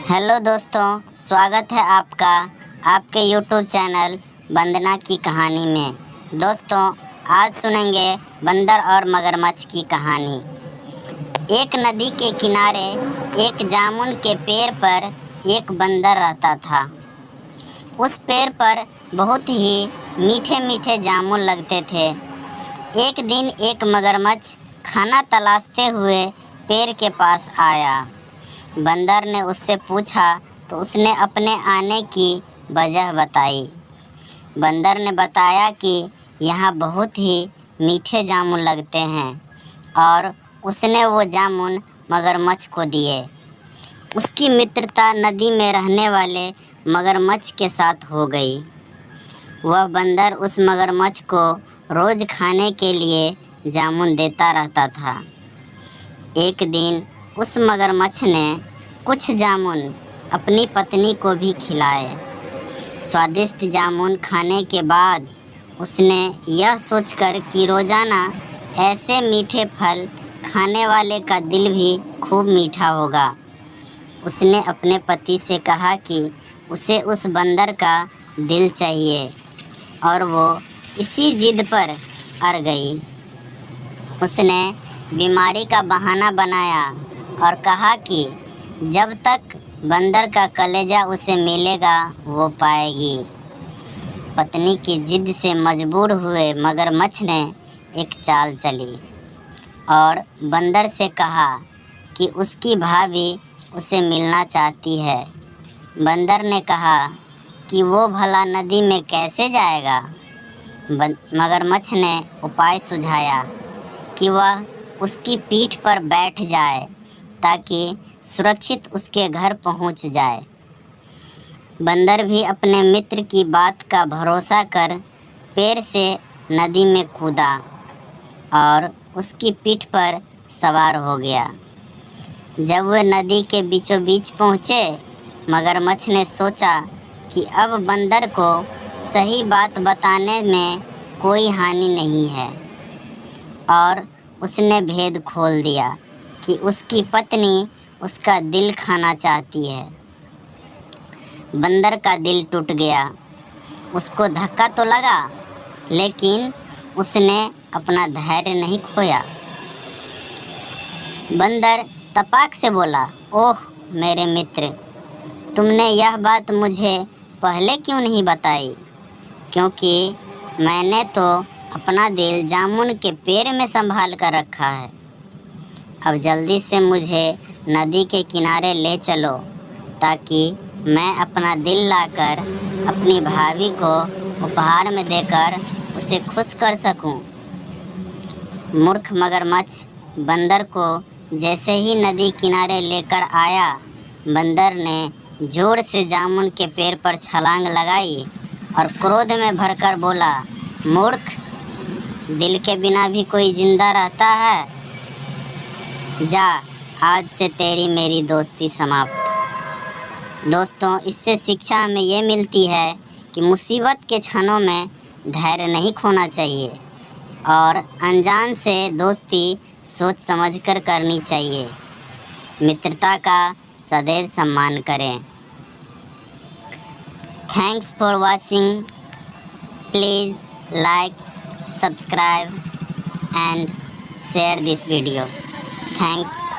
Hello दोस्तों, स्वागत है आपका आपके यूट्यूब चैनल वंदना की कहानी में। दोस्तों, आज सुनेंगे बंदर और मगरमच्छ की कहानी। एक नदी के किनारे एक जामुन के पेड़ पर एक बंदर रहता था। उस पेड़ पर बहुत ही मीठे मीठे जामुन लगते थे। एक दिन एक मगरमच्छ खाना तलाशते हुए पेड़ के पास आया। बंदर ने उससे पूछा तो उसने अपने आने की वजह बताई। बंदर ने बताया कि यहाँ बहुत ही मीठे जामुन लगते हैं और उसने वो जामुन मगरमच्छ को दिए। उसकी मित्रता नदी में रहने वाले मगरमच्छ के साथ हो गई। वह बंदर उस मगरमच्छ को रोज़ खाने के लिए जामुन देता रहता था। एक दिन उस मगरमच्छ ने कुछ जामुन अपनी पत्नी को भी खिलाए। स्वादिष्ट जामुन खाने के बाद उसने यह सोचकर कि रोज़ाना ऐसे मीठे फल खाने वाले का दिल भी खूब मीठा होगा, उसने अपने पति से कहा कि उसे उस बंदर का दिल चाहिए और वो इसी जिद पर अड़ गई। उसने बीमारी का बहाना बनाया और कहा कि जब तक बंदर का कलेजा उसे मिलेगा वो पाएगी। पत्नी की जिद से मजबूर हुए मगरमच्छ ने एक चाल चली और बंदर से कहा कि उसकी भाभी उसे मिलना चाहती है। बंदर ने कहा कि वो भला नदी में कैसे जाएगा। मगरमच्छ ने उपाय सुझाया कि वह उसकी पीठ पर बैठ जाए ताकि सुरक्षित उसके घर पहुंच जाए। बंदर भी अपने मित्र की बात का भरोसा कर पेड़ से नदी में कूदा और उसकी पीठ पर सवार हो गया। जब वे नदी के बीचों बीच पहुँचे, मगरमच्छ ने सोचा कि अब बंदर को सही बात बताने में कोई हानि नहीं है और उसने भेद खोल दिया कि उसकी पत्नी उसका दिल खाना चाहती है। बंदर का दिल टूट गया। उसको धक्का तो लगा, लेकिन उसने अपना धैर्य नहीं खोया। बंदर तपाक से बोला, ओह मेरे मित्र, तुमने यह बात मुझे पहले क्यों नहीं बताई? क्योंकि मैंने तो अपना दिल जामुन के पेड़ में संभाल कर रखा है। अब जल्दी से मुझे नदी के किनारे ले चलो ताकि मैं अपना दिल लाकर अपनी भाभी को उपहार में देकर उसे खुश कर सकूं। मूर्ख मगरमच्छ बंदर को जैसे ही नदी किनारे लेकर आया, बंदर ने जोर से जामुन के पेड़ पर छलांग लगाई और क्रोध में भरकर बोला, मूर्ख, दिल के बिना भी कोई जिंदा रहता है? जा, आज से तेरी मेरी दोस्ती समाप्त। दोस्तों, इससे शिक्षा हमें ये मिलती है कि मुसीबत के क्षणों में धैर्य नहीं खोना चाहिए और अनजान से दोस्ती सोच समझकर करनी चाहिए। मित्रता का सदैव सम्मान करें। Thanks for watching. Please like, subscribe and share this video. Thanks.